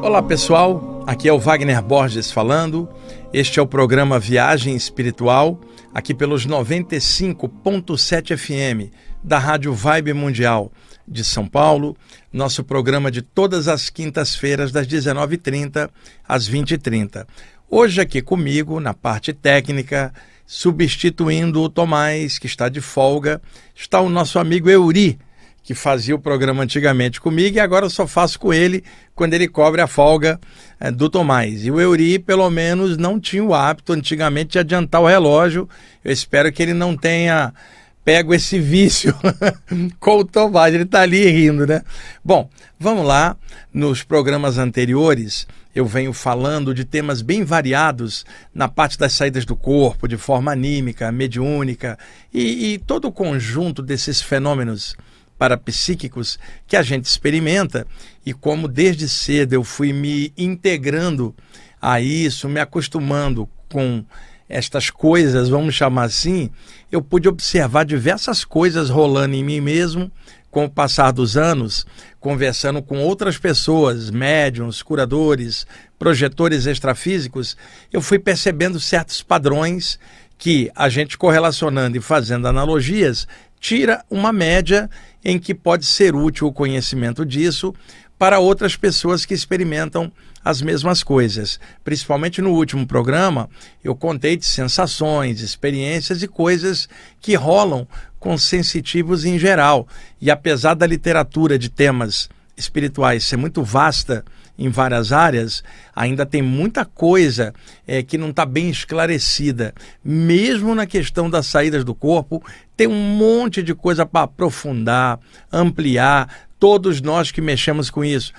Olá pessoal, aqui é o Wagner Borges falando. Este é o programa Viagem Espiritual, aqui pelos 95.7 FM da Rádio Vibe Mundial de São Paulo. Nosso programa de todas as quintas-feiras das 19h30 às 20h30. Hoje aqui comigo, na parte técnica, substituindo o Tomás, que está de folga, está o nosso amigo Euri, que fazia o programa antigamente comigo e agora eu só faço com ele quando ele cobre a folga do Tomás. E o Euri, pelo menos, não tinha o hábito antigamente de adiantar o relógio. Eu espero que ele não tenha pego esse vício com o Tomás. Ele está ali rindo, né? Bom, vamos lá. Nos programas anteriores, eu venho falando de temas bem variados na parte das saídas do corpo, de forma anímica, mediúnica e todo o conjunto desses fenômenos parapsíquicos que a gente experimenta, e como desde cedo eu fui me integrando a isso, me acostumando com estas coisas, vamos chamar assim, eu pude observar diversas coisas rolando em mim mesmo com o passar dos anos, conversando com outras pessoas, médiuns, curadores, projetores extrafísicos. Eu fui percebendo certos padrões que a gente correlacionando e fazendo analogias tira uma média em que pode ser útil o conhecimento disso para outras pessoas que experimentam as mesmas coisas. Principalmente no último programa, eu contei de sensações, experiências e coisas que rolam com sensitivos em geral. E apesar da literatura de temas espirituais ser muito vasta em várias áreas, ainda tem muita coisa que não está bem esclarecida. Mesmo na questão das saídas do corpo, tem um monte de coisa para aprofundar, ampliar. Todos nós que mexemos com isso,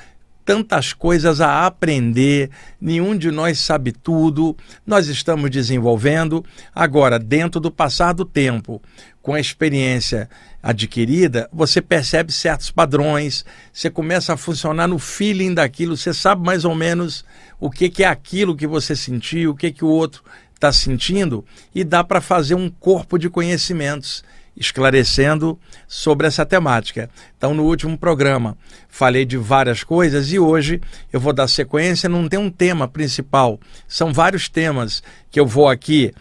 tantas coisas a aprender, nenhum de nós sabe tudo, nós estamos desenvolvendo. Agora, dentro do passar do tempo, com a experiência adquirida, você percebe certos padrões, você começa a funcionar no feeling daquilo, você sabe mais ou menos o que é aquilo que você sentiu, o que o outro está sentindo, e dá para fazer um corpo de conhecimentos esclarecendo sobre essa temática. Então, no último programa, falei de várias coisas e hoje eu vou dar sequência, não tem um tema principal, são vários temas que eu vou aqui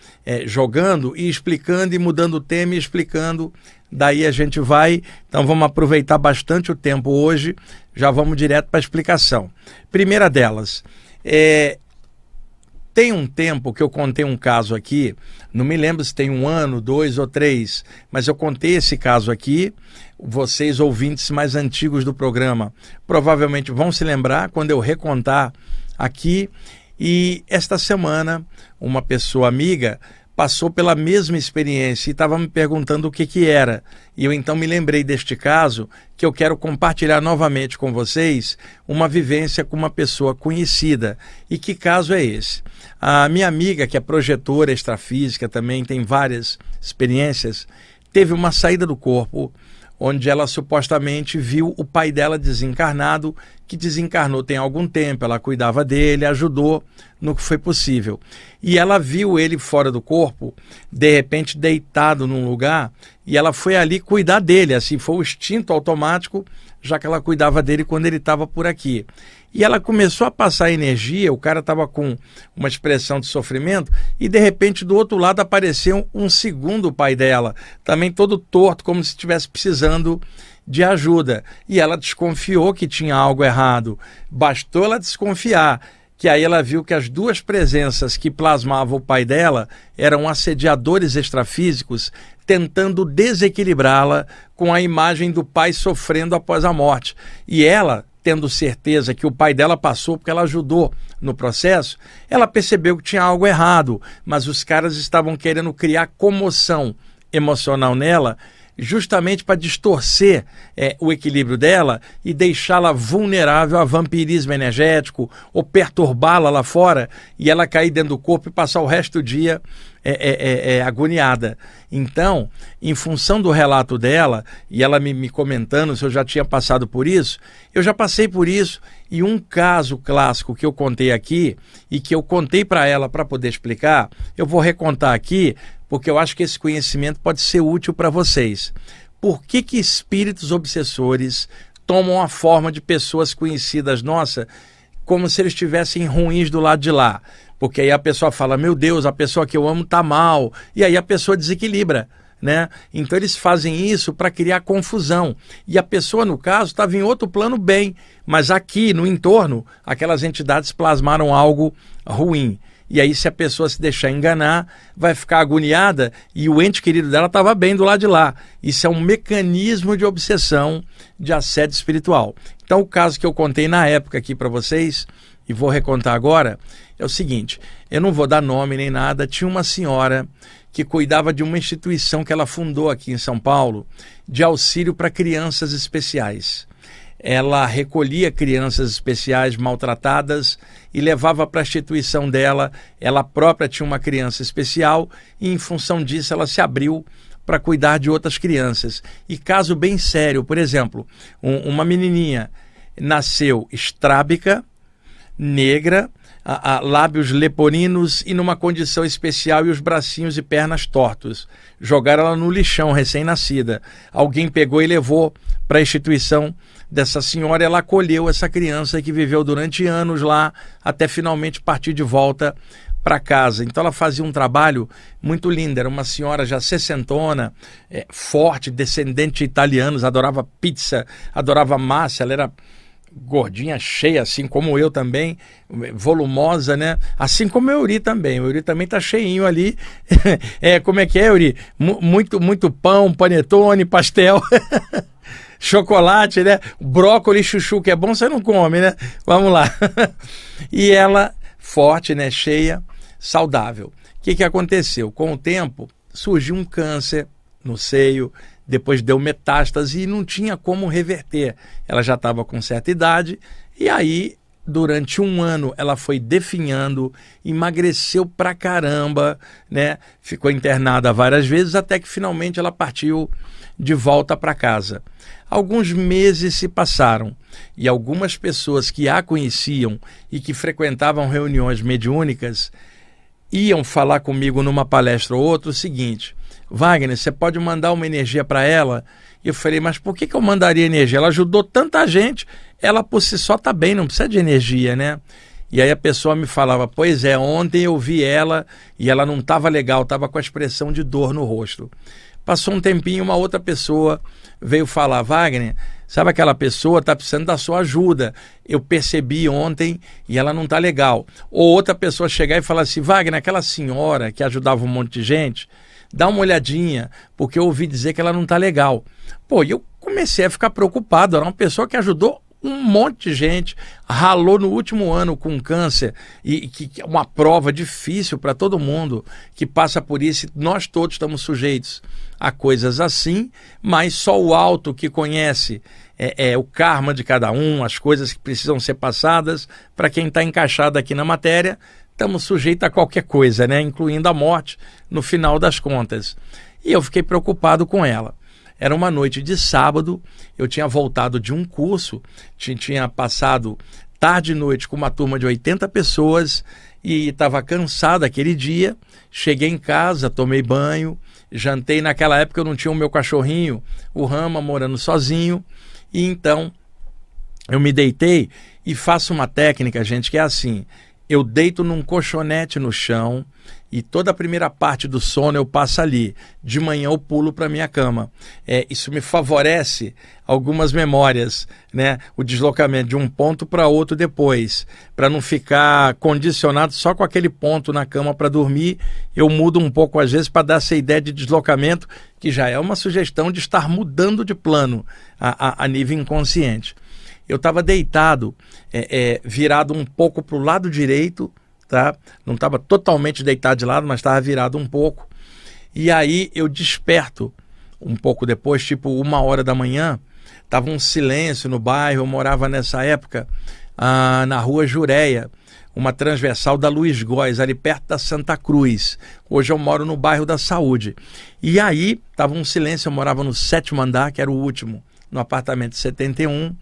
jogando e explicando e mudando o tema e explicando, daí a gente vai, então vamos aproveitar bastante o tempo hoje, já vamos direto para a explicação. Primeira delas, tem um tempo que eu contei um caso aqui, não me lembro se tem 1 ano, 2 ou 3, mas eu contei esse caso aqui. Vocês, ouvintes mais antigos do programa, provavelmente vão se lembrar quando eu recontar aqui. E esta semana, uma pessoa amiga passou pela mesma experiência e estava me perguntando o que era. E eu então me lembrei deste caso, que eu quero compartilhar novamente com vocês, uma vivência com uma pessoa conhecida. E que caso é esse? A minha amiga, que é projetora extrafísica, também tem várias experiências, teve uma saída do corpo, onde ela supostamente viu o pai dela desencarnado, que desencarnou tem algum tempo, ela cuidava dele, ajudou no que foi possível. E ela viu ele fora do corpo, de repente deitado num lugar, e ela foi ali cuidar dele, assim, foi o instinto automático, já que ela cuidava dele quando ele estava por aqui. E ela começou a passar energia, o cara estava com uma expressão de sofrimento, e de repente do outro lado apareceu um segundo pai dela, também todo torto, como se estivesse precisando de ajuda. E ela desconfiou que tinha algo errado. Bastou ela desconfiar, que aí ela viu que as duas presenças que plasmavam o pai dela eram assediadores extrafísicos tentando desequilibrá-la com a imagem do pai sofrendo após a morte. E ela, tendo certeza que o pai dela passou porque ela ajudou no processo, ela percebeu que tinha algo errado, mas os caras estavam querendo criar comoção emocional nela, justamente para distorcer o equilíbrio dela e deixá-la vulnerável a vampirismo energético ou perturbá-la lá fora e ela cair dentro do corpo e passar o resto do dia agoniada. Então, em função do relato dela, e ela me comentando se eu já tinha passado por isso, eu já passei por isso, e um caso clássico que eu contei aqui e que eu contei para ela para poder explicar, eu vou recontar aqui, porque eu acho que esse conhecimento pode ser útil para vocês. Por que espíritos obsessores tomam a forma de pessoas conhecidas nossas como se eles estivessem ruins do lado de lá. Porque aí a pessoa fala, meu Deus, a pessoa que eu amo tá mal. E aí a pessoa desequilibra, né? Então eles fazem isso para criar confusão. E a pessoa, no caso, estava em outro plano bem, mas aqui no entorno, aquelas entidades plasmaram algo ruim. E aí, se a pessoa se deixar enganar, vai ficar agoniada e o ente querido dela estava bem do lado de lá. Isso é um mecanismo de obsessão, de assédio espiritual. Então, o caso que eu contei na época aqui para vocês, e vou recontar agora, é o seguinte, eu não vou dar nome nem nada, tinha uma senhora que cuidava de uma instituição que ela fundou aqui em São Paulo, de auxílio para crianças especiais. Ela recolhia crianças especiais maltratadas e levava para a instituição dela. Ela própria tinha uma criança especial e, em função disso, ela se abriu para cuidar de outras crianças. E caso bem sério, por exemplo, uma menininha nasceu estrábica, negra, lábios leporinos e numa condição especial e os bracinhos e pernas tortos. Jogaram ela no lixão, recém-nascida. Alguém pegou e levou para a instituição dessa senhora. Ela acolheu essa criança que viveu durante anos lá, até finalmente partir de volta para casa. Então ela fazia um trabalho muito lindo. Era uma senhora já sessentona, forte, descendente de italianos, adorava pizza, adorava massa. Ela era gordinha, cheia, assim como eu também, volumosa, né? Assim como o Euri também. O Euri também tá cheinho ali. Como é que é, Euri? Muito pão, panetone, pastel, chocolate, né? Brócolis, chuchu, que é bom, você não come, né? Vamos lá. E ela, forte, né? Cheia, saudável. O que aconteceu? Com o tempo, surgiu um câncer no seio, depois deu metástase e não tinha como reverter. Ela já estava com certa idade e aí, durante um ano, ela foi definhando, emagreceu pra caramba, né? Ficou internada várias vezes até que finalmente ela partiu de volta para casa. Alguns meses se passaram e algumas pessoas que a conheciam e que frequentavam reuniões mediúnicas iam falar comigo numa palestra ou outra o seguinte: Wagner, você pode mandar uma energia para ela? E eu falei, mas por que eu mandaria energia? Ela ajudou tanta gente, ela por si só está bem, não precisa de energia, né? E aí a pessoa me falava, pois é, ontem eu vi ela e ela não estava legal, estava com a expressão de dor no rosto. Passou um tempinho, uma outra pessoa veio falar, Wagner, sabe aquela pessoa está precisando da sua ajuda, eu percebi ontem e ela não está legal. Ou outra pessoa chegar e falar assim, Wagner, aquela senhora que ajudava um monte de gente, dá uma olhadinha, porque eu ouvi dizer que ela não está legal. Pô, e eu comecei a ficar preocupado, era uma pessoa que ajudou um monte de gente, ralou no último ano com câncer, e que é uma prova difícil para todo mundo que passa por isso, nós todos estamos sujeitos a coisas assim, mas só o alto que conhece o karma de cada um, as coisas que precisam ser passadas. Para quem está encaixado aqui na matéria, estamos sujeitos a qualquer coisa, né? Incluindo a morte, no final das contas. E eu fiquei preocupado com ela. Era uma noite de sábado, eu tinha voltado de um curso, tinha passado tarde e noite com uma turma de 80 pessoas e estava cansado aquele dia. Cheguei em casa, tomei banho, jantei. Naquela época eu não tinha o meu cachorrinho, o Rama, morando sozinho. E então eu me deitei e faço uma técnica, gente, que é assim: eu deito num colchonete no chão e toda a primeira parte do sono eu passo ali. De manhã eu pulo para minha cama. Isso me favorece algumas memórias, né? O deslocamento de um ponto para outro depois, para não ficar condicionado só com aquele ponto na cama para dormir. Eu mudo um pouco às vezes para dar essa ideia de deslocamento, que já é uma sugestão de estar mudando de plano a nível inconsciente. Eu estava deitado, virado um pouco para o lado direito, tá? Não estava totalmente deitado de lado, mas estava virado um pouco. E aí eu desperto um pouco depois, tipo 1h da manhã. Estava um silêncio no bairro. Eu morava nessa época na rua Jureia, uma transversal da Luiz Góes, ali perto da Santa Cruz. Hoje eu moro no bairro da Saúde. E aí estava um silêncio. Eu morava no 7º andar, que era o último, no apartamento 71.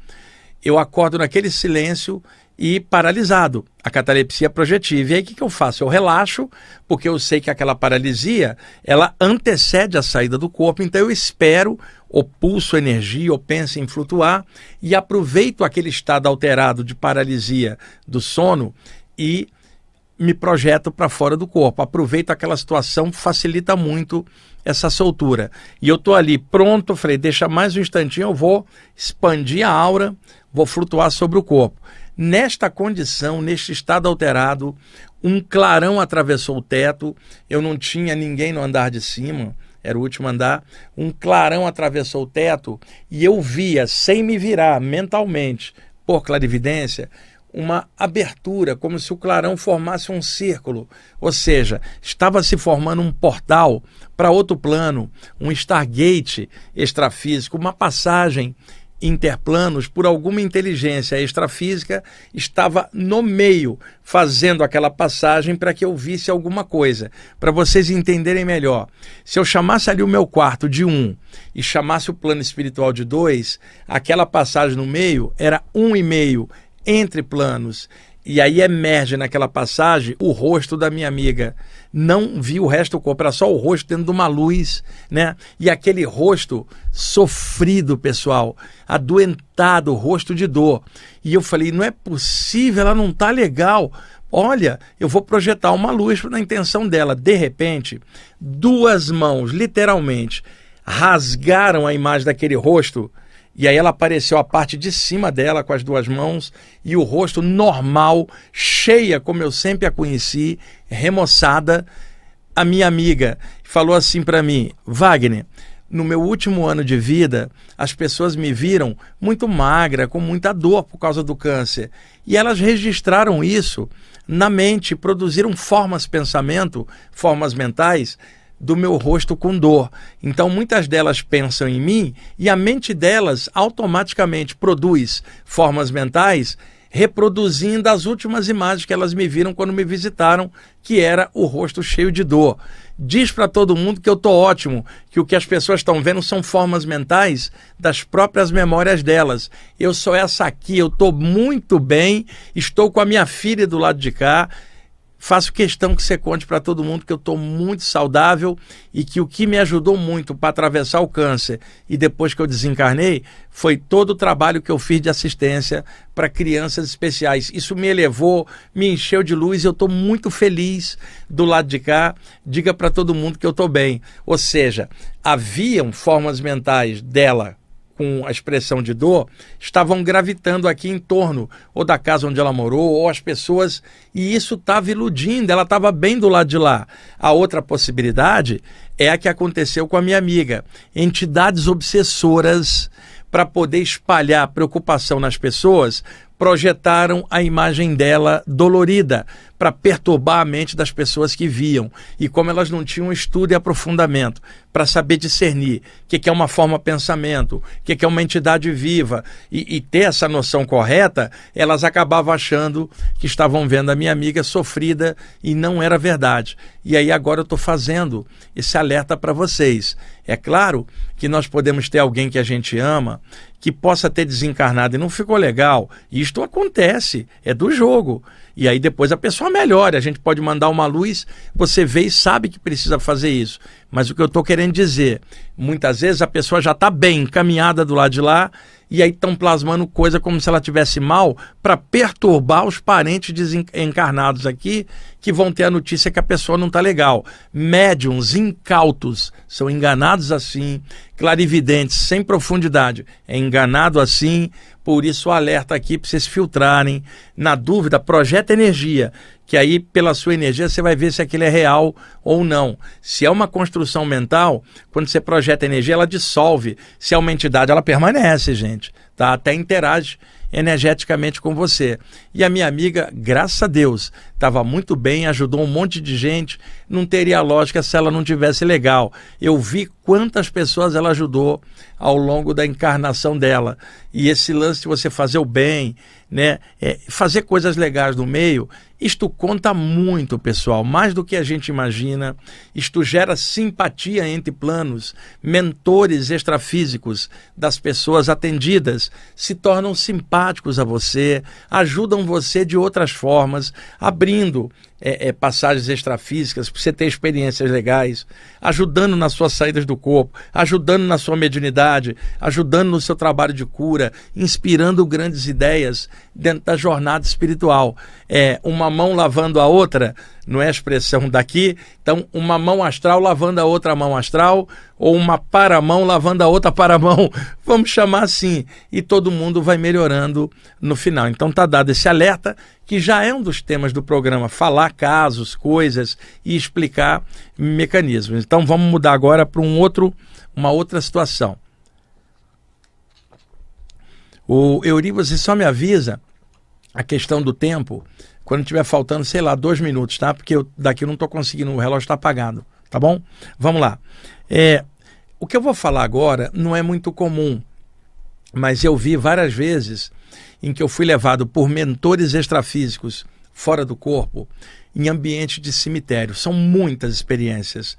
Eu acordo naquele silêncio e paralisado, a catalepsia projetiva. E aí o que eu faço? Eu relaxo, porque eu sei que aquela paralisia, ela antecede a saída do corpo, então eu espero, ou pulso energia, ou penso em flutuar, e aproveito aquele estado alterado de paralisia do sono e me projeto para fora do corpo. Aproveito aquela situação, facilita muito essa soltura. E eu estou ali pronto, falei, deixa mais um instantinho, eu vou expandir a aura, vou flutuar sobre o corpo. Nesta condição, neste estado alterado, um clarão atravessou o teto, eu não tinha ninguém no andar de cima, era o último andar, um clarão atravessou o teto e eu via, sem me virar mentalmente, por clarividência, uma abertura, como se o clarão formasse um círculo, ou seja, estava se formando um portal para outro plano, um Stargate extrafísico, uma passagem interplanos por alguma inteligência extrafísica estava no meio, fazendo aquela passagem para que eu visse alguma coisa. Para vocês entenderem melhor, se eu chamasse ali o meu quarto de 1 e chamasse o plano espiritual de 2, aquela passagem no meio era 1,5 entre planos. E aí emerge naquela passagem o rosto da minha amiga. Não vi o resto do corpo, era só o rosto dentro de uma luz, né? E aquele rosto sofrido, pessoal, adoentado, rosto de dor. E eu falei, não é possível, ela não tá legal. Olha, eu vou projetar uma luz na intenção dela. De repente, 2 mãos, literalmente, rasgaram a imagem daquele rosto. E aí ela apareceu a parte de cima dela com as 2 mãos e o rosto normal, cheia, como eu sempre a conheci, remoçada. A minha amiga falou assim para mim, Wagner, no meu último ano de vida, as pessoas me viram muito magra, com muita dor por causa do câncer. E elas registraram isso na mente, produziram formas mentais, do meu rosto com dor. Então muitas delas pensam em mim e a mente delas automaticamente produz formas mentais reproduzindo as últimas imagens que elas me viram quando me visitaram, que era o rosto cheio de dor. Diz para todo mundo que eu estou ótimo, que o que as pessoas estão vendo são formas mentais das próprias memórias delas. Eu sou essa aqui, eu estou muito bem, estou com a minha filha do lado de cá. Faço questão que você conte para todo mundo que eu estou muito saudável e que o que me ajudou muito para atravessar o câncer e depois que eu desencarnei foi todo o trabalho que eu fiz de assistência para crianças especiais. Isso me elevou, me encheu de luz e eu estou muito feliz do lado de cá. Diga para todo mundo que eu estou bem. Ou seja, haviam formas mentais dela com a expressão de dor, estavam gravitando aqui em torno, ou da casa onde ela morou, ou as pessoas, e isso estava iludindo, ela estava bem do lado de lá. A outra possibilidade é a que aconteceu com a minha amiga. Entidades obsessoras, para poder espalhar preocupação nas pessoas, projetaram a imagem dela dolorida para perturbar a mente das pessoas que viam. E como elas não tinham estudo e aprofundamento para saber discernir o que é uma forma pensamento, o que é uma entidade viva e ter essa noção correta, elas acabavam achando que estavam vendo a minha amiga sofrida e não era verdade. E aí agora eu estou fazendo esse alerta para vocês. É claro que nós podemos ter alguém que a gente ama que possa ter desencarnado e não ficou legal. Isto acontece, é do jogo. E aí depois a pessoa melhora, a gente pode mandar uma luz, você vê e sabe que precisa fazer isso. Mas o que eu estou querendo dizer, muitas vezes a pessoa já está bem encaminhada do lado de lá e aí estão plasmando coisa como se ela estivesse mal para perturbar os parentes desencarnados aqui que vão ter a notícia que a pessoa não está legal. Médiuns incautos são enganados assim, clarividentes sem profundidade é enganado assim. Por isso o alerta aqui para vocês filtrarem. Na dúvida, projeta energia, que aí pela sua energia você vai ver se aquilo é real ou não. Se é uma construção mental, quando você projeta energia, ela dissolve. Se é uma entidade, ela permanece, gente. Tá? Até interage energeticamente com você. E a minha amiga, graças a Deus, estava muito bem, ajudou um monte de gente, não teria lógica se ela não tivesse legal. Eu vi quantas pessoas ela ajudou ao longo da encarnação dela. E esse lance de você fazer o bem, né, fazer coisas legais no meio, isto conta muito, pessoal, mais do que a gente imagina. Isto gera simpatia entre planos. Mentores extrafísicos das pessoas atendidas se tornam simpáticos simpáticos a você, ajudam você de outras formas, abrindo passagens extrafísicas para você ter experiências legais, ajudando nas suas saídas do corpo, ajudando na sua mediunidade, ajudando no seu trabalho de cura, inspirando grandes ideias dentro da jornada espiritual. Uma mão lavando a outra, não é a expressão daqui, então uma mão astral lavando a outra mão astral, ou uma paramão lavando a outra paramão, vamos chamar assim, e todo mundo vai melhorando no final. Então está dado esse alerta, que já é um dos temas do programa, falar casos, coisas e explicar mecanismos. Então vamos mudar agora para uma outra situação. O Euri, você só me avisa a questão do tempo quando estiver faltando, 2 minutos, tá? Porque daqui eu não estou conseguindo, o relógio está apagado, tá bom? Vamos lá. O que eu vou falar agora não é muito comum, mas eu vi várias vezes em que eu fui levado por mentores extrafísicos fora do corpo em ambiente de cemitério. São muitas experiências.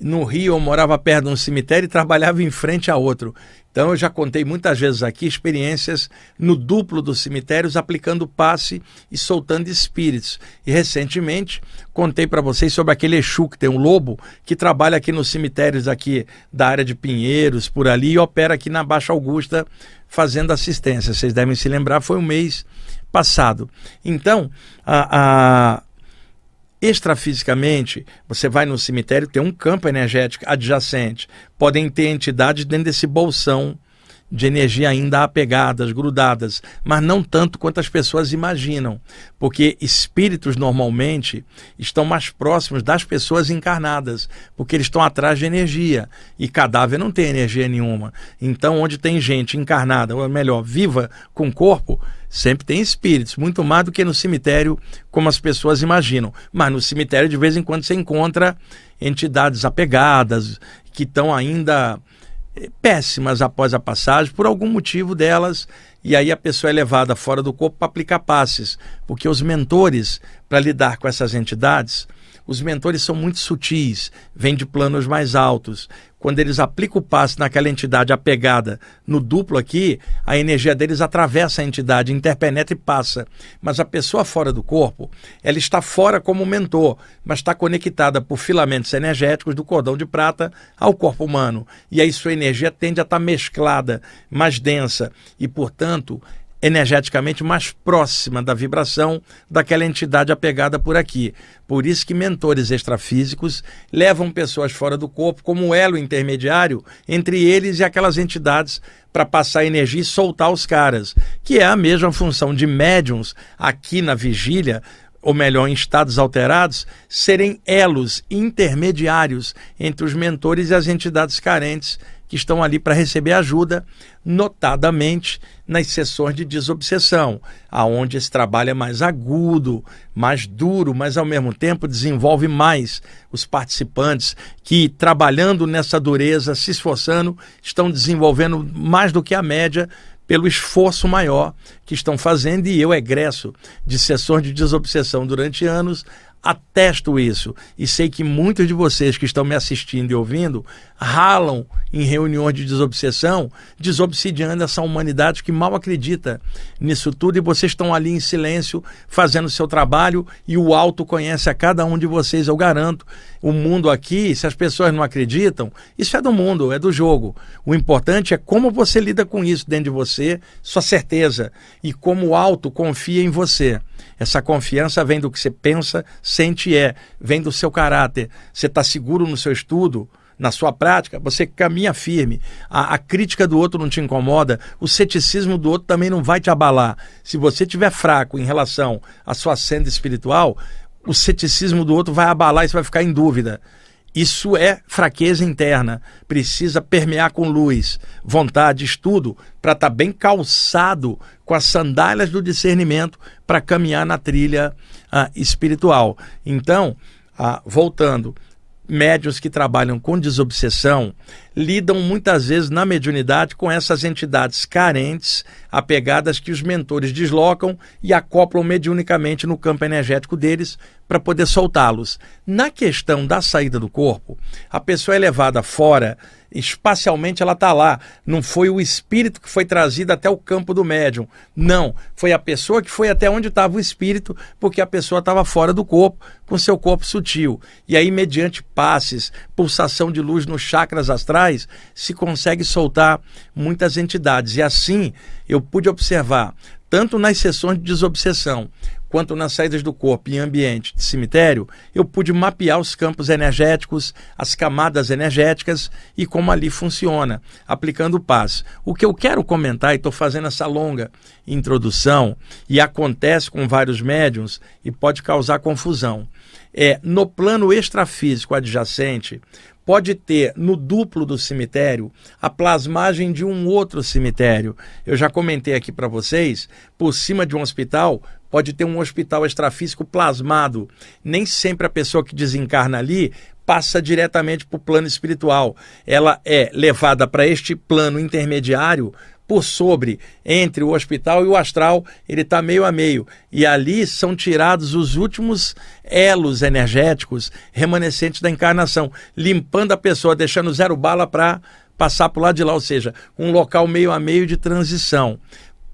No Rio eu morava perto de um cemitério e trabalhava em frente a outro. Então eu já contei muitas vezes aqui experiências no duplo dos cemitérios aplicando passe e soltando espíritos. E recentemente contei para vocês sobre aquele Exu que tem um lobo que trabalha aqui nos cemitérios aqui da área de Pinheiros, por ali, e opera aqui na Baixa Augusta fazendo assistência. Vocês devem se lembrar, foi o mês passado. Então, extrafisicamente, você vai no cemitério, tem um campo energético adjacente. Podem ter entidades dentro desse bolsão de energia ainda apegadas, grudadas, mas não tanto quanto as pessoas imaginam, porque espíritos normalmente estão mais próximos das pessoas encarnadas, porque eles estão atrás de energia, e cadáver não tem energia nenhuma. Então, onde tem gente encarnada, ou melhor, viva com corpo, sempre tem espíritos, muito mais do que no cemitério, como as pessoas imaginam. Mas no cemitério, de vez em quando, você encontra entidades apegadas, que estão ainda péssimas após a passagem, por algum motivo delas, e aí a pessoa é levada fora do corpo para aplicar passes, porque os mentores, para lidar com essas entidades, os mentores são muito sutis, vêm de planos mais altos. Quando eles aplicam o passe naquela entidade apegada no duplo aqui, a energia deles atravessa a entidade, interpenetra e passa. Mas a pessoa fora do corpo, ela está fora como mentor, mas está conectada por filamentos energéticos do cordão de prata ao corpo humano. E aí sua energia tende a estar mesclada, mais densa e, portanto, energeticamente mais próxima da vibração daquela entidade apegada por aqui. Por isso que mentores extrafísicos levam pessoas fora do corpo como elo intermediário entre eles e aquelas entidades para passar energia e soltar os caras, que é a mesma função de médiums aqui na vigília, ou melhor, em estados alterados, serem elos intermediários entre os mentores e as entidades carentes que estão ali para receber ajuda, notadamente nas sessões de desobsessão, aonde esse trabalho é mais agudo, mais duro, mas ao mesmo tempo desenvolve mais os participantes que, trabalhando nessa dureza, se esforçando, estão desenvolvendo mais do que a média pelo esforço maior que estão fazendo, e eu egresso de sessões de desobsessão durante anos, atesto isso, e sei que muitos de vocês que estão me assistindo e ouvindo ralam em reuniões de desobsessão, desobsidiando essa humanidade que mal acredita nisso tudo, e vocês estão ali em silêncio fazendo o seu trabalho, e o alto conhece a cada um de vocês, eu garanto. O mundo aqui, se as pessoas não acreditam, isso é do mundo, é do jogo. O importante é como você lida com isso dentro de você, sua certeza, e como o alto confia em você. Essa confiança vem do que você pensa, sente e é, vem do seu caráter. Você está seguro no seu estudo, na sua prática, você caminha firme. A crítica do outro não te incomoda, o ceticismo do outro também não vai te abalar. Se você estiver fraco em relação à sua senda espiritual, o ceticismo do outro vai abalar e você vai ficar em dúvida. Isso é fraqueza interna, precisa permear com luz, vontade, estudo, para estar bem calçado com as sandálias do discernimento para caminhar na trilha espiritual. Então, voltando, médiuns que trabalham com desobsessão lidam muitas vezes na mediunidade com essas entidades carentes, apegadas, que os mentores deslocam e acoplam mediunicamente no campo energético deles para poder soltá-los. Na questão da saída do corpo, a pessoa é levada fora, espacialmente ela está lá. Não foi o espírito que foi trazido até o campo do médium. Não, foi a pessoa que foi até onde estava o espírito, porque a pessoa estava fora do corpo, com seu corpo sutil. E aí, mediante passes, pulsação de luz nos chakras astrais, se consegue soltar muitas entidades. E assim, eu pude observar, tanto nas sessões de desobsessão, quanto nas saídas do corpo em ambiente de cemitério, eu pude mapear os campos energéticos, as camadas energéticas e como ali funciona, aplicando o passe. O que eu quero comentar, e estou fazendo essa longa introdução, e acontece com vários médiuns e pode causar confusão, no plano extrafísico adjacente, pode ter no duplo do cemitério a plasmagem de um outro cemitério. Eu já comentei aqui para vocês, por cima de um hospital, pode ter um hospital extrafísico plasmado. Nem sempre a pessoa que desencarna ali passa diretamente para o plano espiritual. Ela é levada para este plano intermediário por sobre, entre o hospital e o astral, ele está meio a meio. E ali são tirados os últimos elos energéticos remanescentes da encarnação, limpando a pessoa, deixando zero bala para passar para o lado de lá, ou seja, um local meio a meio de transição.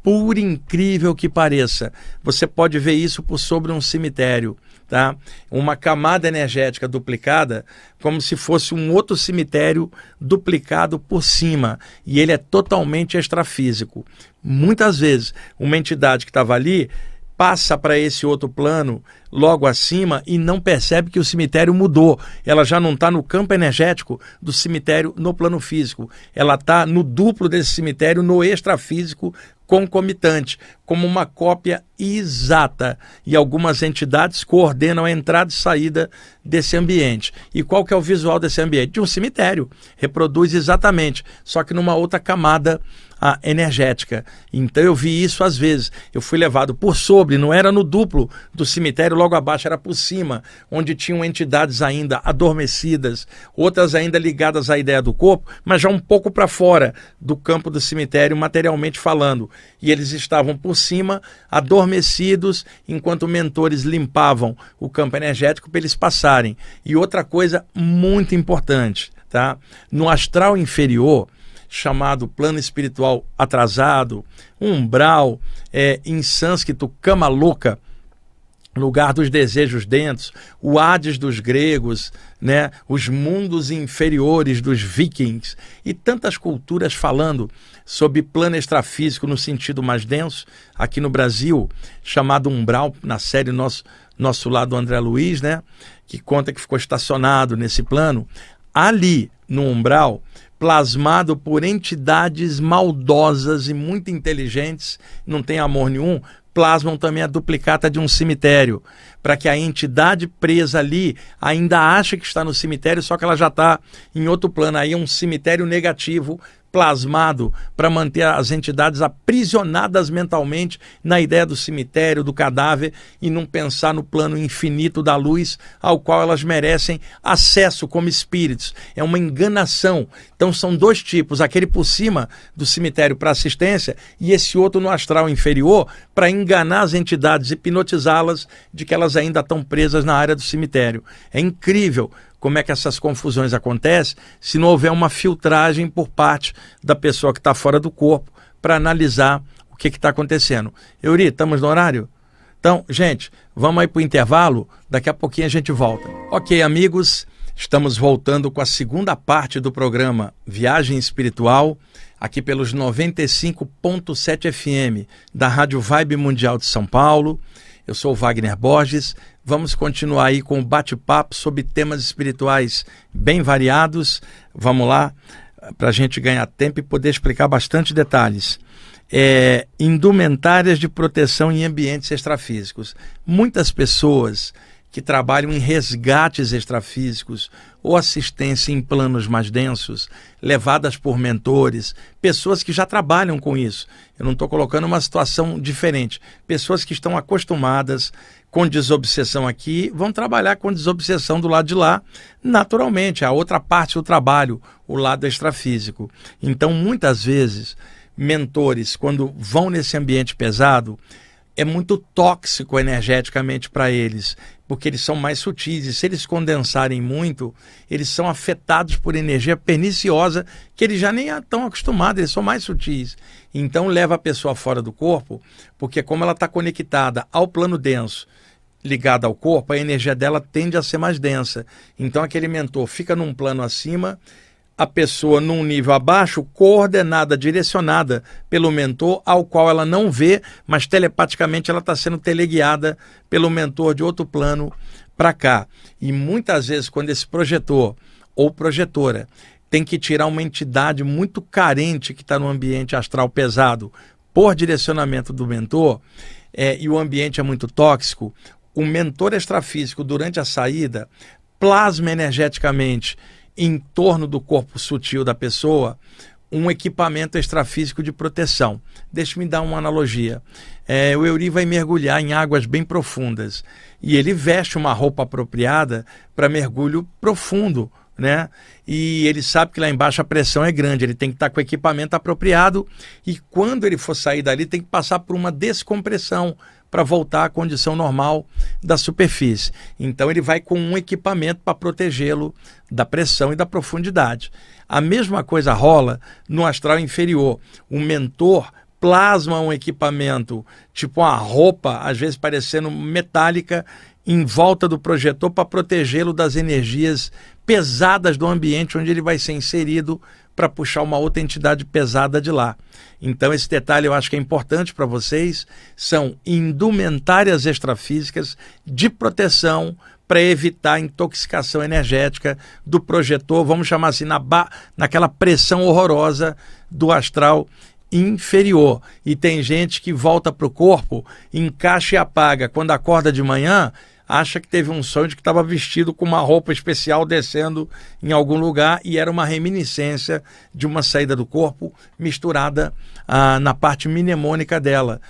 Por incrível que pareça, você pode ver isso por sobre um cemitério, tá? Uma camada energética duplicada, como se fosse um outro cemitério duplicado por cima, e ele é totalmente extrafísico. Muitas vezes, uma entidade que estava ali passa para esse outro plano logo acima e não percebe que o cemitério mudou. Ela já não está no campo energético do cemitério no plano físico. Ela está no duplo desse cemitério, no extrafísico concomitante, como uma cópia exata. E algumas entidades coordenam a entrada e saída desse ambiente. E qual que é o visual desse ambiente? De um cemitério. Reproduz exatamente, só que numa outra camada energética. Então eu vi isso às vezes. Eu fui levado por sobre, não era no duplo do cemitério, logo abaixo era por cima, onde tinham entidades ainda adormecidas, outras ainda ligadas à ideia do corpo, mas já um pouco para fora do campo do cemitério, materialmente falando. E eles estavam por cima, adormecidos, enquanto mentores limpavam o campo energético para eles passarem. E outra coisa muito importante, tá? No astral inferior, chamado plano espiritual atrasado, umbral, em sânscrito, Kama Loka, lugar dos desejos densos, o Hades dos gregos, né? Os mundos inferiores dos vikings, e tantas culturas falando sobre plano extrafísico no sentido mais denso. Aqui no Brasil, chamado umbral, na série Nosso Lado André Luiz, né? Que conta que ficou estacionado nesse plano. Ali, no umbral, plasmado por entidades maldosas e muito inteligentes, não tem amor nenhum, plasmam também a duplicata de um cemitério, para que a entidade presa ali ainda ache que está no cemitério, só que ela já está em outro plano. Aí é um cemitério negativo, plasmado para manter as entidades aprisionadas mentalmente na ideia do cemitério, do cadáver, e não pensar no plano infinito da luz ao qual elas merecem acesso como espíritos. É uma enganação. Então são dois tipos, aquele por cima do cemitério para assistência e esse outro no astral inferior para enganar as entidades, hipnotizá-las de que elas ainda estão presas na área do cemitério. É incrível como é que essas confusões acontecem se não houver uma filtragem por parte da pessoa que está fora do corpo para analisar o que está acontecendo. Euri, estamos no horário? Então, gente, vamos aí para o intervalo, daqui a pouquinho a gente volta. Ok, amigos, estamos voltando com a segunda parte do programa Viagem Espiritual, aqui pelos 95.7 FM da Rádio Vibe Mundial de São Paulo. Eu sou o Wagner Borges. Vamos continuar aí com o bate-papo sobre temas espirituais bem variados. Vamos lá, para a gente ganhar tempo e poder explicar bastante detalhes. Indumentárias de proteção em ambientes extrafísicos. Muitas pessoas que trabalham em resgates extrafísicos ou assistência em planos mais densos, levadas por mentores, pessoas que já trabalham com isso. Eu não estou colocando uma situação diferente. Pessoas que estão acostumadas com desobsessão aqui, vão trabalhar com desobsessão do lado de lá, naturalmente, a outra parte do trabalho, o lado extrafísico. Então, muitas vezes, mentores, quando vão nesse ambiente pesado, é muito tóxico energeticamente para eles, porque eles são mais sutis, e se eles condensarem muito, eles são afetados por energia perniciosa, que eles já nem estão acostumados, eles são mais sutis. Então leva a pessoa fora do corpo, porque como ela está conectada ao plano denso, ligada ao corpo, a energia dela tende a ser mais densa. Então aquele mentor fica num plano acima, a pessoa num nível abaixo, coordenada, direcionada pelo mentor, ao qual ela não vê, mas telepaticamente ela está sendo teleguiada pelo mentor de outro plano para cá. E muitas vezes, quando esse projetor ou projetora tem que tirar uma entidade muito carente que está no ambiente astral pesado por direcionamento do mentor, e o ambiente é muito tóxico, o mentor extrafísico, durante a saída, plasma energeticamente em torno do corpo sutil da pessoa um equipamento extrafísico de proteção. Deixa-me dar uma analogia. O Euri vai mergulhar em águas bem profundas e ele veste uma roupa apropriada para mergulho profundo, né? E ele sabe que lá embaixo a pressão é grande, ele tem que estar com o equipamento apropriado e quando ele for sair dali tem que passar por uma descompressão para voltar à condição normal da superfície. Então ele vai com um equipamento para protegê-lo da pressão e da profundidade. A mesma coisa rola no astral inferior. O mentor plasma um equipamento, tipo uma roupa, às vezes parecendo metálica, em volta do projetor para protegê-lo das energias pesadas do ambiente onde ele vai ser inserido para puxar uma outra entidade pesada de lá. Então esse detalhe eu acho que é importante para vocês, são indumentárias extrafísicas de proteção para evitar a intoxicação energética do projetor, vamos chamar assim, naquela pressão horrorosa do astral inferior. E tem gente que volta para o corpo, encaixa e apaga. Quando acorda de manhã, acha que teve um sonho de que estava vestido com uma roupa especial descendo em algum lugar e era uma reminiscência de uma saída do corpo misturada na parte mnemônica dela,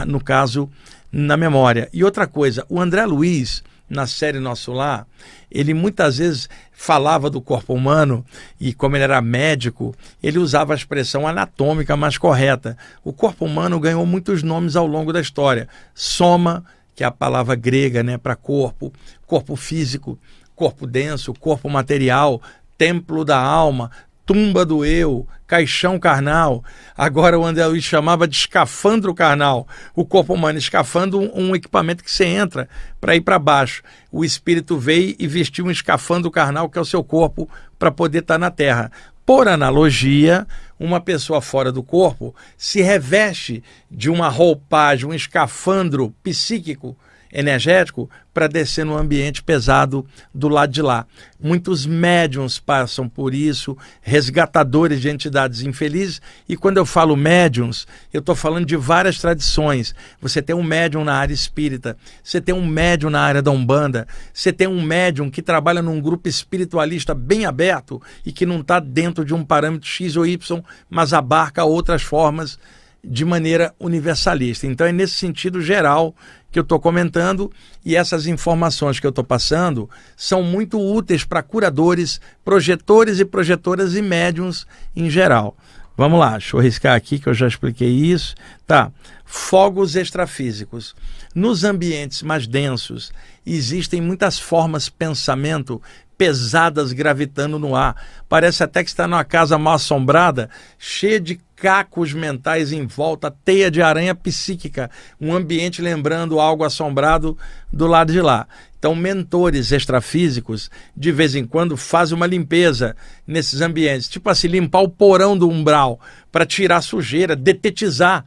no caso, na memória. E outra coisa, o André Luiz, na série Nosso Lar, ele muitas vezes falava do corpo humano e como ele era médico, ele usava a expressão anatômica mais correta. O corpo humano ganhou muitos nomes ao longo da história. Soma, que é a palavra grega, né, para corpo, corpo físico, corpo denso, corpo material, templo da alma, tumba do eu, caixão carnal. Agora o André Luiz chamava de escafandro carnal. O corpo humano, escafandro, um equipamento que você entra para ir para baixo. O espírito veio e vestiu um escafandro carnal, que é o seu corpo, para poder estar na terra. Por analogia, uma pessoa fora do corpo se reveste de uma roupagem, um escafandro psíquico, energético, para descer no ambiente pesado do lado de lá. Muitos médiuns passam por isso, resgatadores de entidades infelizes, e quando eu falo médiuns, eu estou falando de várias tradições. Você tem um médium na área espírita, você tem um médium na área da Umbanda, você tem um médium que trabalha num grupo espiritualista bem aberto e que não está dentro de um parâmetro X ou Y, mas abarca outras formas de maneira universalista. Então é nesse sentido geral que eu estou comentando, e essas informações que eu estou passando são muito úteis para curadores, projetores e projetoras e médiums em geral. Vamos lá, deixa eu riscar aqui que eu já expliquei isso. Tá, fogos extrafísicos. Nos ambientes mais densos existem muitas formas de pensamento pesadas gravitando no ar. Parece até que está numa casa mal assombrada, cheia de cacos mentais em volta, teia de aranha psíquica, um ambiente lembrando algo assombrado do lado de lá. Então, mentores extrafísicos, de vez em quando, fazem uma limpeza nesses ambientes, tipo assim, limpar o porão do umbral, para tirar sujeira, detetizar,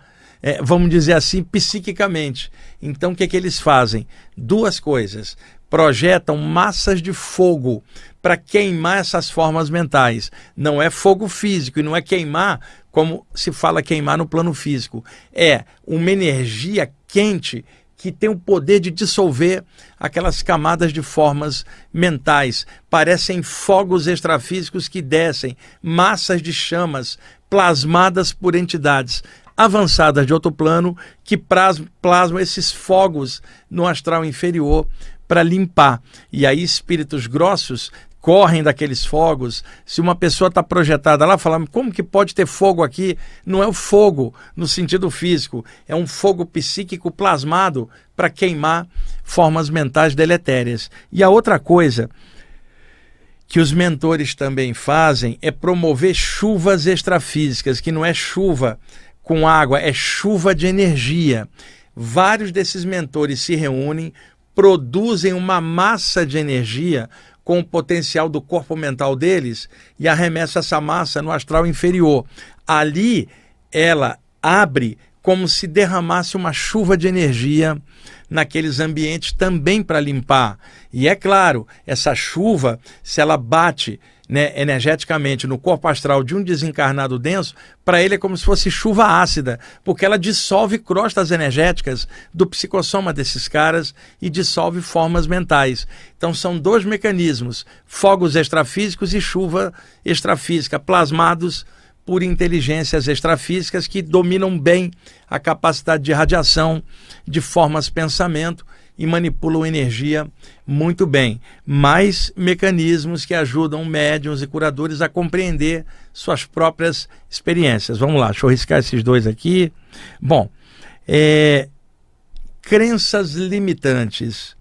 vamos dizer assim, psiquicamente. Então, o que eles fazem? Duas coisas. Projetam massas de fogo para queimar essas formas mentais. Não é fogo físico e não é queimar como se fala queimar no plano físico. É uma energia quente que tem o poder de dissolver aquelas camadas de formas mentais. Parecem fogos extrafísicos que descem, massas de chamas plasmadas por entidades avançadas de outro plano que plasmam esses fogos no astral inferior para limpar. E aí espíritos grossos correm daqueles fogos. Se uma pessoa está projetada lá, fala, como que pode ter fogo aqui? Não é o fogo no sentido físico, é um fogo psíquico plasmado para queimar formas mentais deletérias. E a outra coisa que os mentores também fazem é promover chuvas extrafísicas, que não é chuva com água, é chuva de energia. Vários desses mentores se reúnem, produzem uma massa de energia com o potencial do corpo mental deles e arremessa essa massa no astral inferior. Ali ela abre como se derramasse uma chuva de energia naqueles ambientes também para limpar. E é claro, essa chuva, se ela bate, né, energeticamente no corpo astral de um desencarnado denso, para ele é como se fosse chuva ácida, porque ela dissolve crostas energéticas do psicossoma desses caras e dissolve formas mentais. Então são dois mecanismos, fogos extrafísicos e chuva extrafísica, plasmados por inteligências extrafísicas que dominam bem a capacidade de radiação de formas pensamento e manipulam energia muito bem. Mais mecanismos que ajudam médiuns e curadores a compreender suas próprias experiências. Vamos lá, deixa eu riscar esses dois aqui. Bom, crenças limitantes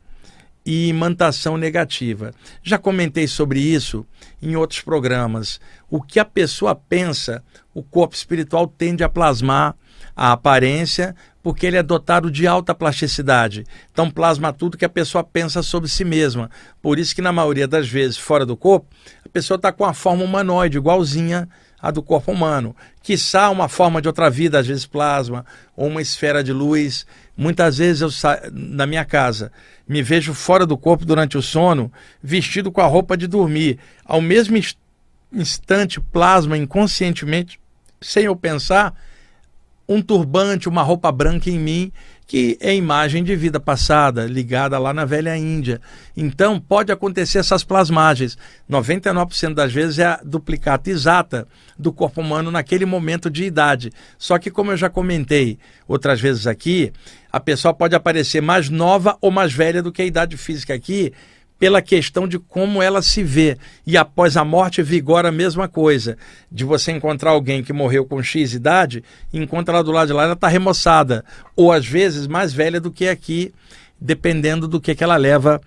e imantação negativa. Já comentei sobre isso em outros programas. O que a pessoa pensa, o corpo espiritual tende a plasmar a aparência, porque ele é dotado de alta plasticidade. Então plasma tudo que a pessoa pensa sobre si mesma. Por isso que na maioria das vezes, fora do corpo, a pessoa está com a forma humanoide, igualzinha à do corpo humano. Quiçá uma forma de outra vida, às vezes plasma, ou uma esfera de luz. Muitas vezes eu saio na minha casa, me vejo fora do corpo durante o sono, vestido com a roupa de dormir. Ao mesmo instante, plasma inconscientemente, sem eu pensar, um turbante, uma roupa branca em mim, que é imagem de vida passada, ligada lá na velha Índia. Então, pode acontecer essas plasmagens. 99% das vezes é a duplicata exata do corpo humano naquele momento de idade. Só que, como eu já comentei outras vezes aqui, a pessoa pode aparecer mais nova ou mais velha do que a idade física aqui, pela questão de como ela se vê. E após a morte vigora a mesma coisa. De você encontrar alguém que morreu com X idade, e encontra ela do lado de lá, ela está remoçada. Ou às vezes mais velha do que aqui, dependendo do que ela leva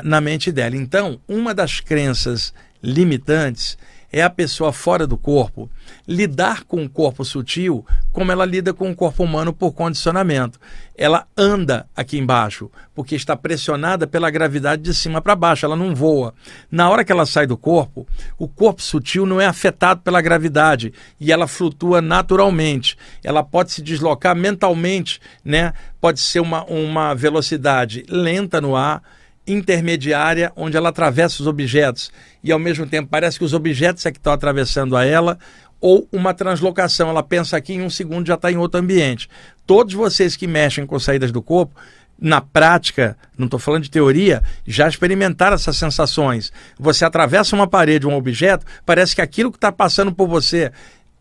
na mente dela. Então, uma das crenças limitantes é a pessoa fora do corpo lidar com o corpo sutil como ela lida com o corpo humano por condicionamento. Ela anda aqui embaixo porque está pressionada pela gravidade de cima para baixo, ela não voa. Na hora que ela sai do corpo, o corpo sutil não é afetado pela gravidade e ela flutua naturalmente. Ela pode se deslocar mentalmente, né? Pode ser uma velocidade lenta no ar, intermediária, onde ela atravessa os objetos e ao mesmo tempo parece que os objetos é que estão atravessando a ela, ou uma translocação, ela pensa aqui em um segundo já está em outro ambiente. Todos vocês que mexem com saídas do corpo, na prática, não estou falando de teoria, já experimentaram essas sensações. Você atravessa uma parede, um objeto, parece que aquilo que está passando por você,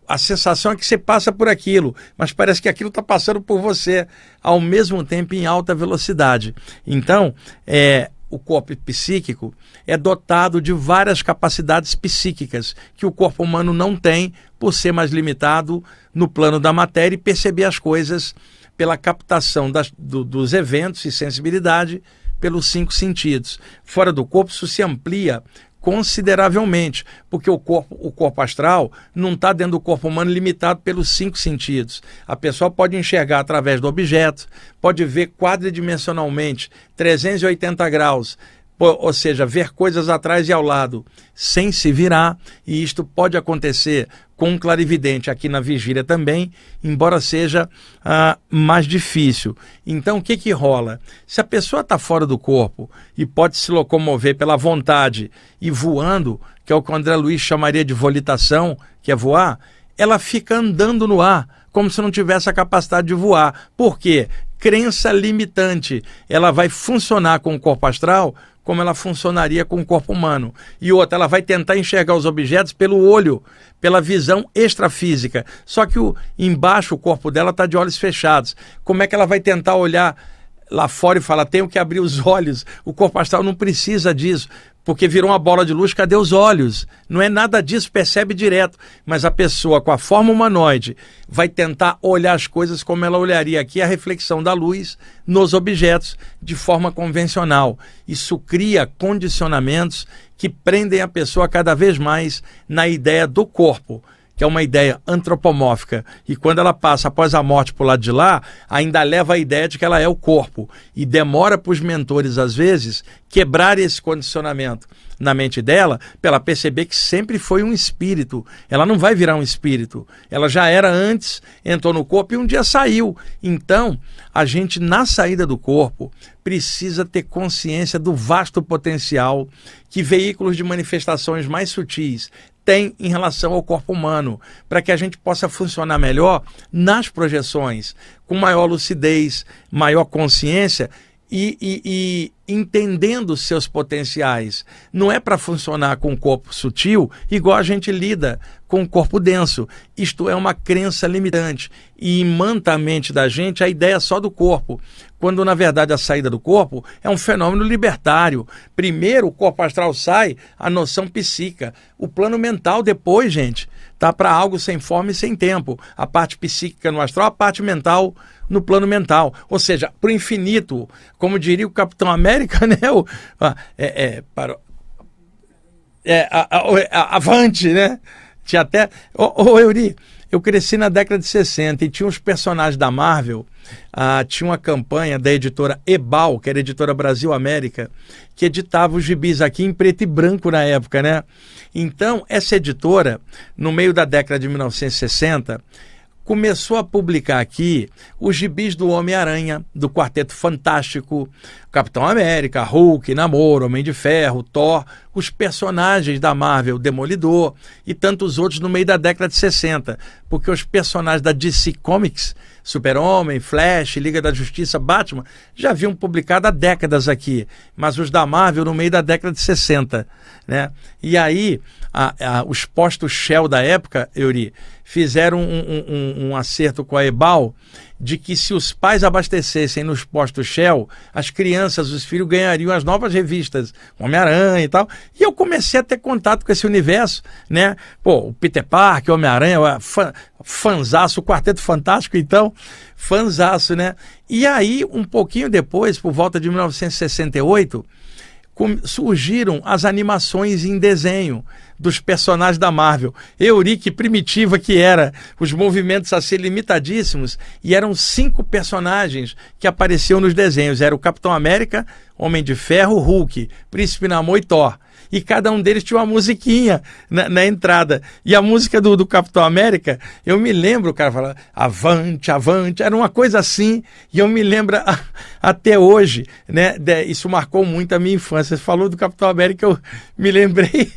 a sensação é que você passa por aquilo, mas parece que aquilo está passando por você ao mesmo tempo em alta velocidade. Então, o corpo psíquico é dotado de várias capacidades psíquicas que o corpo humano não tem por ser mais limitado no plano da matéria e perceber as coisas pela captação dos eventos e sensibilidade pelos 5 sentidos. Fora do corpo isso se amplia consideravelmente, porque o corpo astral não está dentro do corpo humano limitado pelos 5 sentidos. A pessoa pode enxergar através do objeto, pode ver quadridimensionalmente, 380 graus, ou seja, ver coisas atrás e ao lado, sem se virar, e isto pode acontecer com um clarividente aqui na vigília também, embora seja mais difícil. Então, o que rola? Se a pessoa está fora do corpo e pode se locomover pela vontade e voando, que é o que o André Luiz chamaria de volitação, que é voar, ela fica andando no ar, como se não tivesse a capacidade de voar. Por quê? crença limitante. Ela vai funcionar com o corpo astral como ela funcionaria com o corpo humano. E outra, ela vai tentar enxergar os objetos pelo olho, pela visão extrafísica. Só que embaixo o corpo dela está de olhos fechados. Como é que ela vai tentar olhar lá fora e falar, tenho que abrir os olhos? O corpo astral não precisa disso, porque virou uma bola de luz, cadê os olhos? Não é nada disso, percebe direto. Mas a pessoa com a forma humanoide vai tentar olhar as coisas como ela olharia aqui a reflexão da luz nos objetos de forma convencional. Isso cria condicionamentos que prendem a pessoa cada vez mais na ideia do corpo, que é uma ideia antropomórfica, e quando ela passa após a morte para o lado de lá, ainda leva a ideia de que ela é o corpo, e demora para os mentores, às vezes, quebrar esse condicionamento na mente dela, para ela perceber que sempre foi um espírito. Ela não vai virar um espírito, ela já era antes, entrou no corpo e um dia saiu. Então, a gente, na saída do corpo, precisa ter consciência do vasto potencial que veículos de manifestações mais sutis tem em relação ao corpo humano, para que a gente possa funcionar melhor nas projeções, com maior lucidez, maior consciência e entendendo seus potenciais. Não é para funcionar com o corpo sutil igual a gente lida com o corpo denso. Isto é uma crença limitante e imanta a mente da gente a ideia só do corpo, quando na verdade a saída do corpo é um fenômeno libertário. Primeiro o corpo astral sai, a noção psíquica. O plano mental depois, gente, tá para algo sem forma e sem tempo. A parte psíquica no astral, a parte mental no plano mental. Ou seja, para o infinito, como diria o Capitão América, né? Avante, né? Tinha até... Euri, eu cresci na década de 60 e tinha uns personagens da Marvel. Tinha uma campanha da editora Ebal, que era a editora Brasil América, que editava os gibis aqui em preto e branco na época, né? Então, essa editora, no meio da década de 1960, começou a publicar aqui os gibis do Homem-Aranha, do Quarteto Fantástico, Capitão América, Hulk, Namor, Homem de Ferro, Thor, os personagens da Marvel, Demolidor e tantos outros no meio da década de 60, porque os personagens da DC Comics, Super-Homem, Flash, Liga da Justiça, Batman, já haviam publicado há décadas aqui, mas os da Marvel no meio da década de 60, né? E aí, os postos Shell da época, Euri, fizeram um acerto com a Ebal de que se os pais abastecessem nos postos Shell, as crianças, os filhos ganhariam as novas revistas, Homem-Aranha e tal. E eu comecei a ter contato com esse universo, né? Pô, o Peter Parker, Homem-Aranha, fanzaço, o Quarteto Fantástico, então, fanzaço, né? E aí, um pouquinho depois, por volta de 1968, surgiram as animações em desenho dos personagens da Marvel. Euri, que primitiva que era, os movimentos assim limitadíssimos, e eram 5 personagens que apareciam nos desenhos. Era o Capitão América, Homem de Ferro, Hulk, Príncipe Namor e Thor. E cada um deles tinha uma musiquinha na entrada. E a música do Capitão América, eu me lembro, o cara falava, avante, avante, era uma coisa assim, e eu me lembro até hoje, né? Isso marcou muito a minha infância. Você falou do Capitão América, eu me lembrei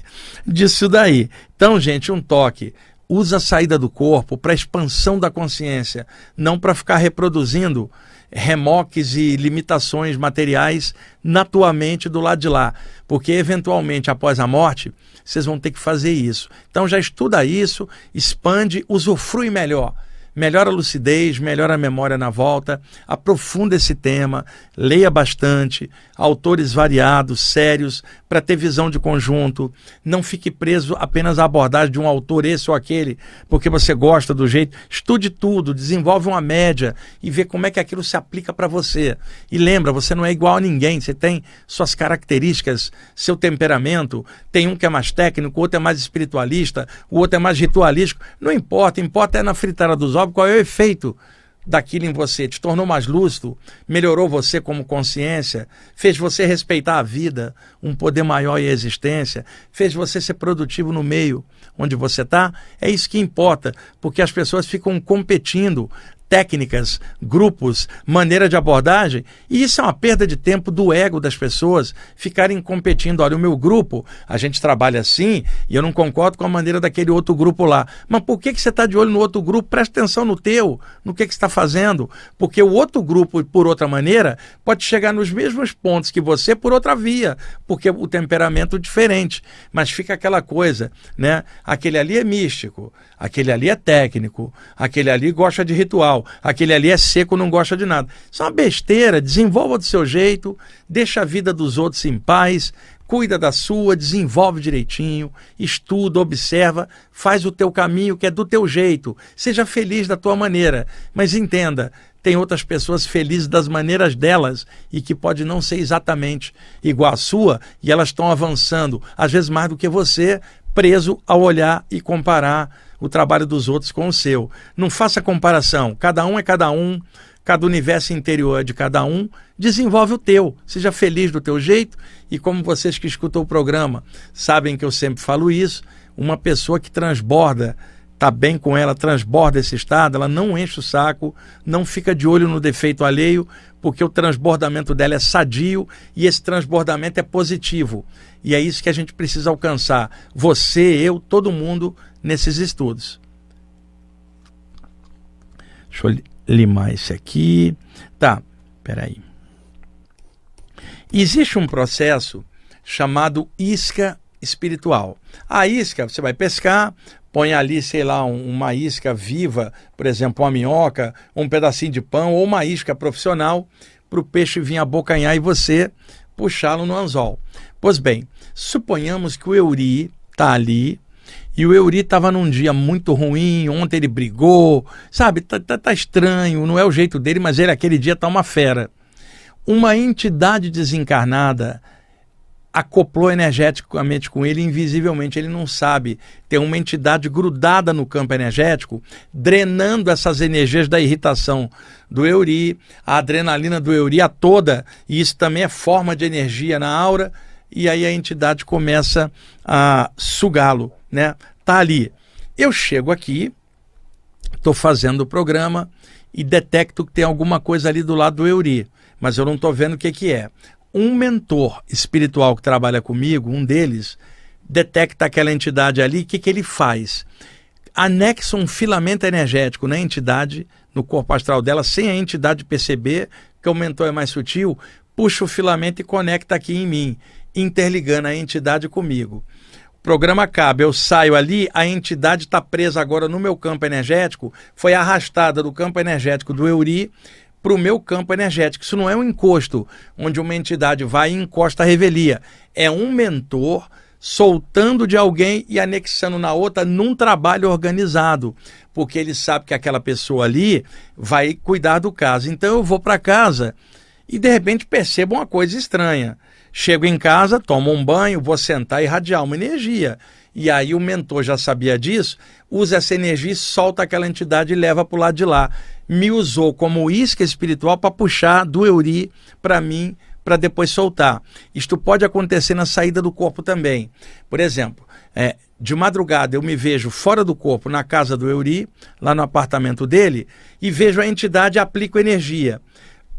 disso daí. Então, gente, um toque. Usa a saída do corpo para expansão da consciência, não para ficar reproduzindo remoques e limitações materiais na tua mente do lado de lá, porque eventualmente após a morte vocês vão ter que fazer isso. Então já estuda isso, expande, usufrui melhor. Melhora a lucidez, melhora a memória na volta, aprofunda esse tema, leia bastante, autores variados, sérios, para ter visão de conjunto. Não fique preso apenas à abordagem de um autor, esse ou aquele, porque você gosta do jeito. Estude tudo, desenvolve uma média e vê como é que aquilo se aplica para você. E lembra, você não é igual a ninguém, você tem suas características, seu temperamento. Tem um que é mais técnico, o outro é mais espiritualista, o outro é mais ritualístico. Não importa, importa é na fritada dos ovos qual é o efeito daquilo em você. Te tornou mais lúcido, melhorou você como consciência, fez você respeitar a vida, um poder maior e a existência, fez você ser produtivo no meio onde você está. É isso que importa, porque as pessoas ficam competindo técnicas, grupos, maneira de abordagem, e isso é uma perda de tempo do ego das pessoas ficarem competindo. Olha, o meu grupo, a gente trabalha assim e eu não concordo com a maneira daquele outro grupo lá. Mas por que você está de olho no outro grupo? Presta atenção no teu, no que você está fazendo, porque o outro grupo, por outra maneira, pode chegar nos mesmos pontos que você por outra via, porque o temperamento é diferente. Mas fica aquela coisa, né? Aquele ali é místico, aquele ali é técnico, aquele ali gosta de ritual, aquele ali é seco, não gosta de nada. Isso é uma besteira. Desenvolva do seu jeito, deixa a vida dos outros em paz, cuida da sua, desenvolve direitinho, estuda, observa, faz o teu caminho que é do teu jeito, seja feliz da tua maneira, mas entenda, tem outras pessoas felizes das maneiras delas e que pode não ser exatamente igual à sua, e elas estão avançando, às vezes mais do que você, preso ao olhar e comparar o trabalho dos outros com o seu. Não faça comparação, cada um é cada um, cada universo interior é de cada um, desenvolve o teu, seja feliz do teu jeito, e como vocês que escutam o programa sabem que eu sempre falo isso, uma pessoa que transborda, está bem com ela, transborda esse estado, ela não enche o saco, não fica de olho no defeito alheio, porque o transbordamento dela é sadio e esse transbordamento é positivo. E é isso que a gente precisa alcançar, você, eu, todo mundo, nesses estudos. Deixa eu limar esse aqui. Tá, peraí. Existe um processo chamado isca espiritual. A isca, você vai pescar, põe ali, sei lá, uma isca viva, por exemplo, uma minhoca, um pedacinho de pão ou uma isca profissional para o peixe vir abocanhar e você puxá-lo no anzol. Pois bem, suponhamos que o Euri está ali e o Euri estava num dia muito ruim, ontem ele brigou, sabe, tá estranho, não é o jeito dele, mas ele aquele dia está uma fera. Uma entidade desencarnada acoplou energeticamente com ele, invisivelmente, ele não sabe. Tem uma entidade grudada no campo energético, drenando essas energias da irritação do Euri, a adrenalina do Euri a toda, e isso também é forma de energia na aura, e aí a entidade começa a sugá-lo, né? Tá ali. Eu chego aqui, estou fazendo o programa e detecto que tem alguma coisa ali do lado do Euri, mas eu não estou vendo o que é. Um mentor espiritual que trabalha comigo, um deles, detecta aquela entidade ali, o que ele faz? Anexa um filamento energético na entidade, no corpo astral dela, sem a entidade perceber, que o mentor é mais sutil, puxa o filamento e conecta aqui em mim, interligando a entidade comigo. O programa acaba, eu saio ali, a entidade está presa agora no meu campo energético, foi arrastada do campo energético do Euri para o meu campo energético. Isso não é um encosto, onde uma entidade vai e encosta a revelia. É um mentor soltando de alguém e anexando na outra num trabalho organizado, porque ele sabe que aquela pessoa ali vai cuidar do caso. Então eu vou para casa e de repente percebo uma coisa estranha. Chego em casa, tomo um banho, vou sentar e irradiar uma energia. E aí o mentor já sabia disso, usa essa energia e solta aquela entidade e leva para o lado de lá. Me usou como isca espiritual para puxar do Euri para mim, para depois soltar. Isto pode acontecer na saída do corpo também. Por exemplo, de madrugada eu me vejo fora do corpo, na casa do Euri, lá no apartamento dele, e vejo a entidade e aplico energia.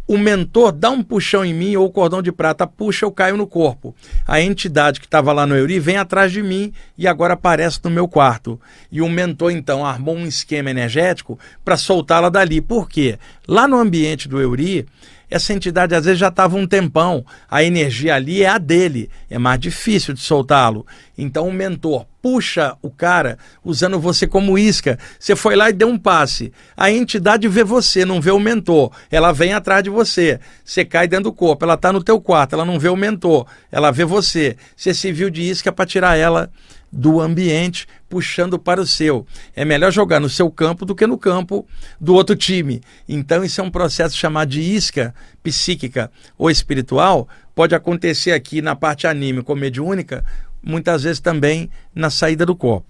O mentor dá um puxão em mim, ou o cordão de prata puxa, eu caio no corpo. A entidade que estava lá no Euri vem atrás de mim e agora aparece no meu quarto. E o mentor, então, armou um esquema energético para soltá-la dali. Por quê? Lá no ambiente do Euri, essa entidade às vezes já estava um tempão. A energia ali é a dele. É mais difícil de soltá-lo. Então o mentor puxa o cara usando você como isca. Você foi lá e deu um passe. A entidade vê você, não vê o mentor. Ela vem atrás de você. Você cai dentro do corpo. Ela está no teu quarto. Ela não vê o mentor. Ela vê você. Você se viu de isca para tirar ela do ambiente, puxando para o seu. É melhor jogar no seu campo do que no campo do outro time. Então isso é um processo chamado de isca psíquica ou espiritual. Pode acontecer aqui na parte anímica ou mediúnica, muitas vezes também na saída do corpo.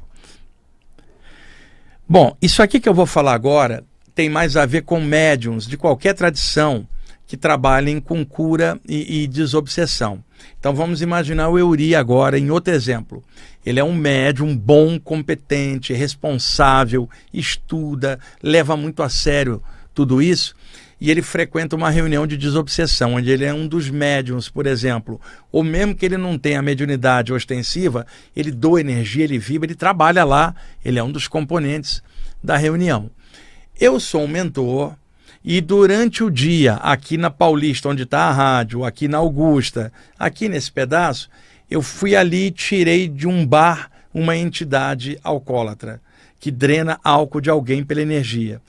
Bom, isso aqui que eu vou falar agora tem mais a ver com médiuns de qualquer tradição que trabalhem com cura e desobsessão. Então vamos imaginar o Euri agora em outro exemplo. Ele é um médium bom, competente, responsável, estuda, leva muito a sério tudo isso, e ele frequenta uma reunião de desobsessão, onde ele é um dos médiuns, por exemplo, ou mesmo que ele não tenha mediunidade ostensiva, ele doa energia, ele vibra, ele trabalha lá, ele é um dos componentes da reunião. Eu sou um mentor, e durante o dia, aqui na Paulista, onde está a rádio, aqui na Augusta, aqui nesse pedaço, eu fui ali e tirei de um bar uma entidade alcoólatra, que drena álcool de alguém pela energia.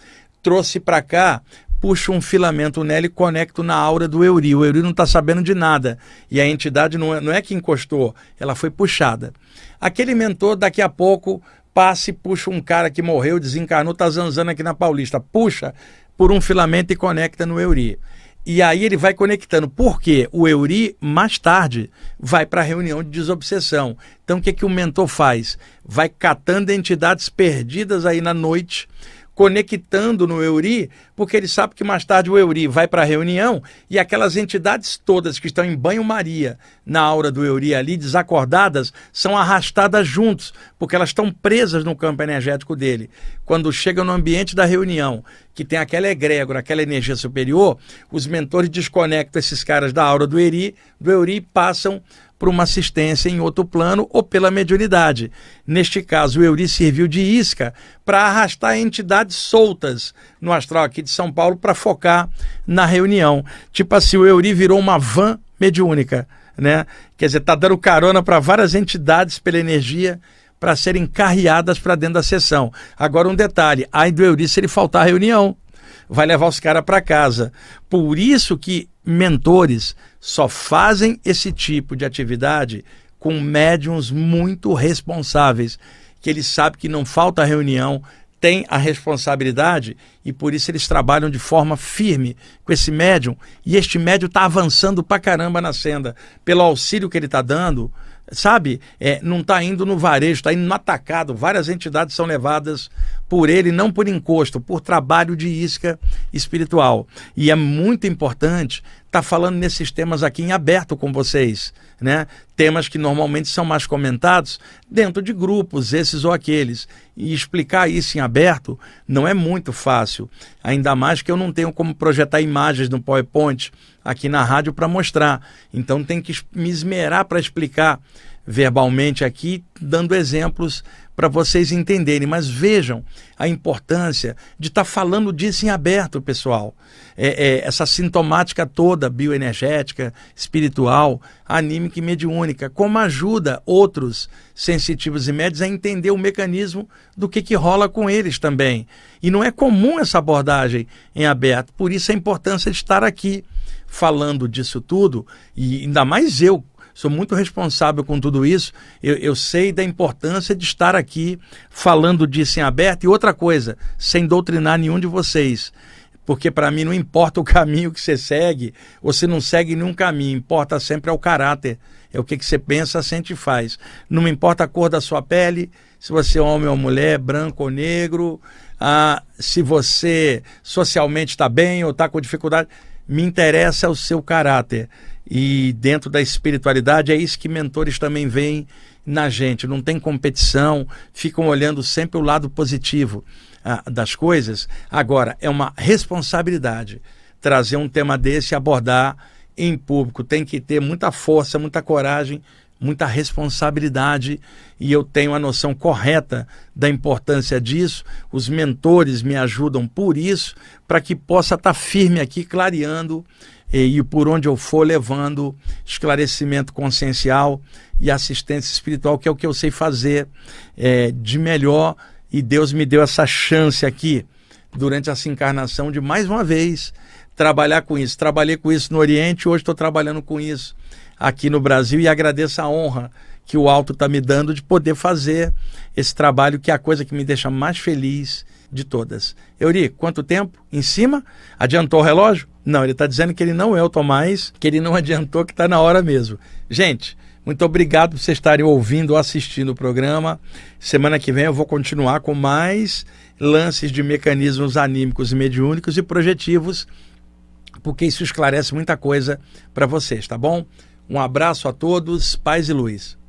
Trouxe para cá, puxo um filamento nela e conecto na aura do Euri. O Euri não está sabendo de nada. E a entidade não é que encostou, ela foi puxada. Aquele mentor, daqui a pouco, passa e puxa um cara que morreu, desencarnou, está zanzando aqui na Paulista. Puxa por um filamento e conecta no Euri. E aí ele vai conectando. Por quê? O Euri, mais tarde, vai para a reunião de desobsessão. Então o que o mentor faz? Vai catando entidades perdidas aí na noite, conectando no Euri, porque ele sabe que mais tarde o Euri vai para a reunião e aquelas entidades todas que estão em banho-maria na aura do Euri ali, desacordadas, são arrastadas juntos, porque elas estão presas no campo energético dele. Quando chegam no ambiente da reunião, que tem aquela egrégora, aquela energia superior, os mentores desconectam esses caras da aura do Euri e passam por uma assistência em outro plano ou pela mediunidade. Neste caso, o Euri serviu de isca para arrastar entidades soltas no astral aqui de São Paulo para focar na reunião. Tipo assim, o Euri virou uma van mediúnica, né? Quer dizer, está dando carona para várias entidades pela energia para serem carreadas para dentro da sessão. Agora um detalhe, ai do Euri se ele faltar a reunião, vai levar os caras para casa. Por isso que mentores só fazem esse tipo de atividade com médiuns muito responsáveis, que eles sabem que não falta reunião, tem a responsabilidade e por isso eles trabalham de forma firme com esse médium, e este médium está avançando pra caramba na senda, pelo auxílio que ele está dando, sabe? Não está indo no varejo, está indo no atacado. Várias entidades são levadas por ele, não por encosto, por trabalho de isca espiritual. E é muito importante estar falando nesses temas aqui em aberto com vocês, né? Temas que normalmente são mais comentados dentro de grupos, esses ou aqueles. E explicar isso em aberto não é muito fácil. Ainda mais que eu não tenho como projetar imagens no PowerPoint aqui na rádio para mostrar. Então tem que me esmerar para explicar verbalmente aqui, dando exemplos para vocês entenderem. Mas vejam a importância de estar falando disso em aberto, pessoal. Essa sintomática toda, bioenergética, espiritual, anímica e mediúnica, como ajuda outros sensitivos e médios a entender o mecanismo do que rola com eles também. E não é comum essa abordagem em aberto, por isso a importância de estar aqui falando disso tudo, e ainda mais eu, sou muito responsável com tudo isso, eu sei da importância de estar aqui falando disso em aberto. E outra coisa, sem doutrinar nenhum de vocês, porque para mim não importa o caminho que você segue, ou se não segue nenhum caminho, importa sempre é o caráter, é o que você pensa, sente e faz. Não me importa a cor da sua pele, se você é homem ou mulher, branco ou negro, se você socialmente está bem ou está com dificuldade, me interessa o seu caráter. E dentro da espiritualidade é isso que mentores também veem na gente. Não tem competição, ficam olhando sempre o lado positivo das coisas. Agora, é uma responsabilidade trazer um tema desse e abordar em público. Tem que ter muita força, muita coragem, muita responsabilidade, e eu tenho a noção correta da importância disso. Os mentores me ajudam por isso, para que possa estar firme aqui, clareando e por onde eu for levando esclarecimento consciencial e assistência espiritual, que é o que eu sei fazer de melhor, e Deus me deu essa chance aqui, durante essa encarnação, de mais uma vez trabalhar com isso. Trabalhei com isso no Oriente, hoje estou trabalhando com isso aqui no Brasil, e agradeço a honra que o alto está me dando de poder fazer esse trabalho, que é a coisa que me deixa mais feliz de todas. Euri, quanto tempo? Em cima? Adiantou o relógio? Não, ele está dizendo que ele não é o Tomás, que ele não adiantou, que está na hora mesmo. Gente, muito obrigado por vocês estarem ouvindo ou assistindo o programa. Semana que vem eu vou continuar com mais lances de mecanismos anímicos e mediúnicos e projetivos, porque isso esclarece muita coisa para vocês, tá bom? Um abraço a todos, paz e luz.